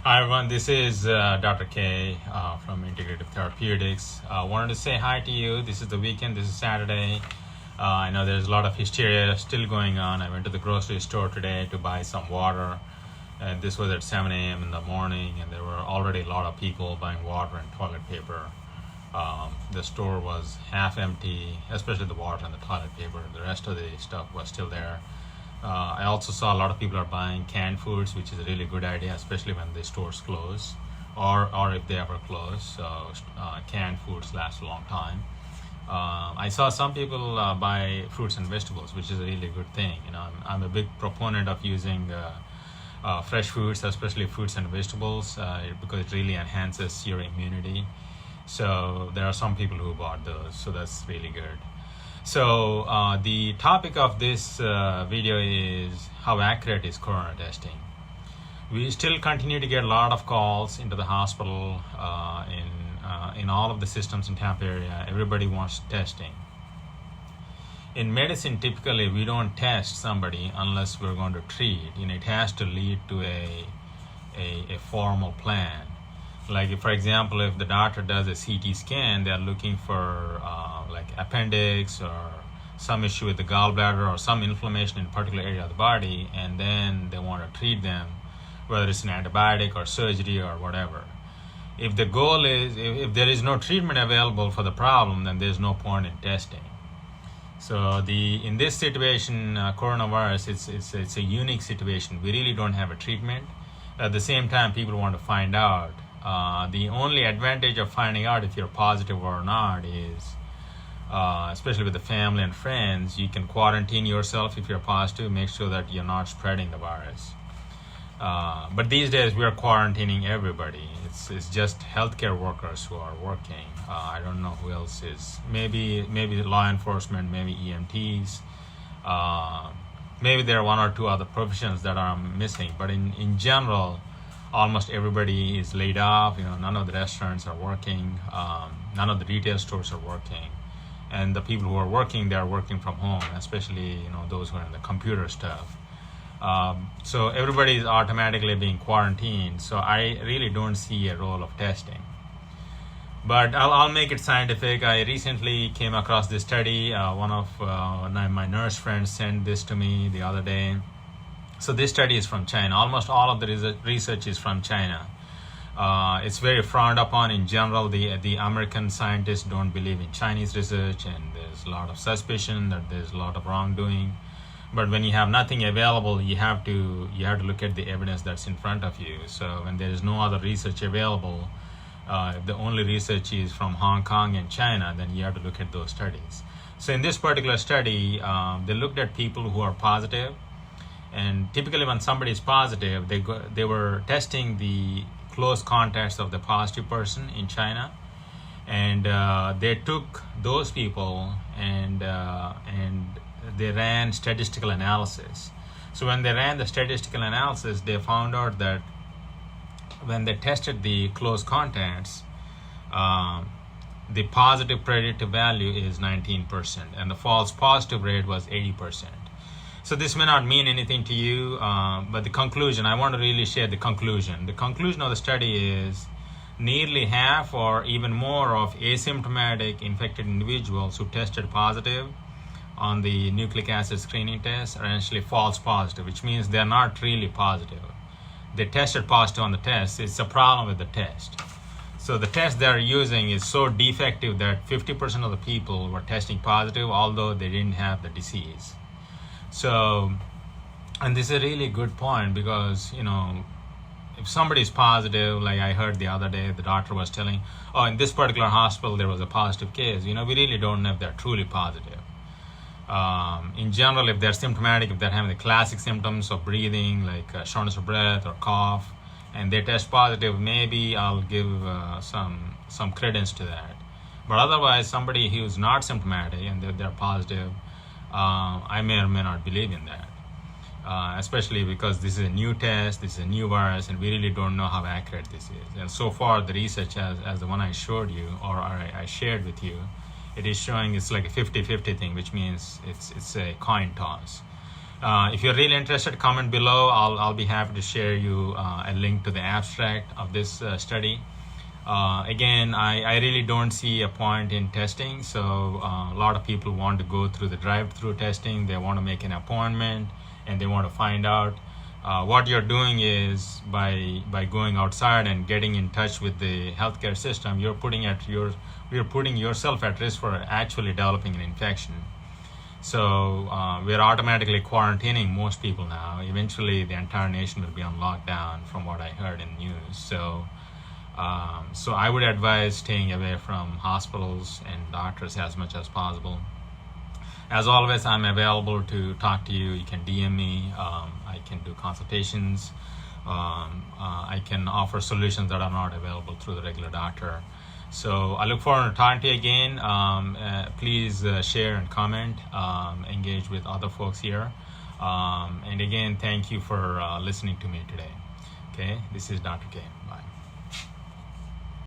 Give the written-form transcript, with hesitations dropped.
Hi everyone, this is Dr. K from Integrative Therapeutics. Wanted to say hi to you. This is the weekend, this is Saturday. I know there's a lot of hysteria still going on. I went to the grocery store today to buy some water. And this was at 7 a.m. in the morning, and there were already a lot of people buying water and toilet paper. The store was half empty, especially the water and the toilet paper. The rest of the stuff was still there. I also saw a lot of people are buying canned foods, which is a really good idea, especially when the stores close or if they ever close. So canned foods last a long time. I saw some people buy fruits and vegetables, which is a really good thing. I'm a big proponent of using fresh foods, especially fruits and vegetables, because it really enhances your immunity. So there are some people who bought those, so that's really good. So the topic of this video is how accurate is corona testing. We still continue to get a lot of calls into the hospital in all of the systems in Tampa area. Everybody wants testing. In medicine, typically we don't test somebody unless we're going to treat. It has to lead to a formal plan. Like, for example, if the doctor does a CT scan, they're looking for like appendix or some issue with the gallbladder or some inflammation in a particular area of the body, and then they want to treat them, whether it's an antibiotic or surgery or whatever. If the goal is, if there is no treatment available for the problem, then there's no point in testing. So in this situation, coronavirus, it's a unique situation. We really don't have a treatment. At the same time, people want to find out. The only advantage of finding out if you're positive or not is, especially with the family and friends, you can quarantine yourself if you're positive, make sure that you're not spreading the virus. But these days we are quarantining everybody. It's just healthcare workers who are working. I don't know who else is. Maybe law enforcement, maybe EMTs. Maybe there are one or two other professions that are missing. But in general, almost everybody is laid off. None of the restaurants are working. None of the retail stores are working. And the people who are working, they are working from home, especially those who are in the computer stuff. So everybody is automatically being quarantined. So I really don't see a role of testing. But I'll make it scientific. I recently came across this study. One of my nurse friends sent this to me the other day. So this study is from China. Almost all of the research is from China. It's very frowned upon in general. The American scientists don't believe in Chinese research, and there's a lot of suspicion that there's a lot of wrongdoing. But when you have nothing available, you have to look at the evidence that's in front of you. So when there is no other research available, if the only research is from Hong Kong and China, then you have to look at those studies. So in this particular study, they looked at people who are positive. And typically when somebody is positive, they were testing the close contacts of the positive person in China. And they took those people and they ran statistical analysis. So when they ran the statistical analysis, they found out that when they tested the close contacts, the positive predictive value is 19%, and the false positive rate was 80%. So this may not mean anything to you, but the conclusion, I want to really share the conclusion. The conclusion of the study is nearly half or even more of asymptomatic infected individuals who tested positive on the nucleic acid screening test are actually false positive, which means they're not really positive. They tested positive on the test. It's a problem with the test. So the test they're using is so defective that 50% of the people were testing positive, although they didn't have the disease. So, and this is a really good point because, if somebody is positive, like I heard the other day, the doctor was telling, in this particular hospital there was a positive case. We really don't know if they're truly positive. In general, if they're symptomatic, if they're having the classic symptoms of breathing, like shortness of breath or cough, and they test positive, maybe I'll give some credence to that. But otherwise, somebody who's not symptomatic and they're positive, I may or may not believe in that. Especially because this is a new test, this is a new virus, and we really don't know how accurate this is. And so far, the research, as the one I showed you, or I shared with you, it is showing it's like a 50-50 thing, which means it's a coin toss. If you're really interested, comment below. I'll be happy to share you a link to the abstract of this study. Again, I really don't see a point in testing. So a lot of people want to go through the drive-through testing. They want to make an appointment and they want to find out. What you're doing is by going outside and getting in touch with the healthcare system, you're putting yourself at risk for actually developing an infection. So we're automatically quarantining most people now. Eventually, the entire nation will be on lockdown, from what I heard in the news. So I would advise staying away from hospitals and doctors as much as possible. As always, I'm available to talk to you. You can DM me. I can do consultations. I can offer solutions that are not available through the regular doctor. So I look forward to talking to you again. Please share and comment, engage with other folks here. And again, thank you for listening to me today. Okay, this is Dr. K. Bye.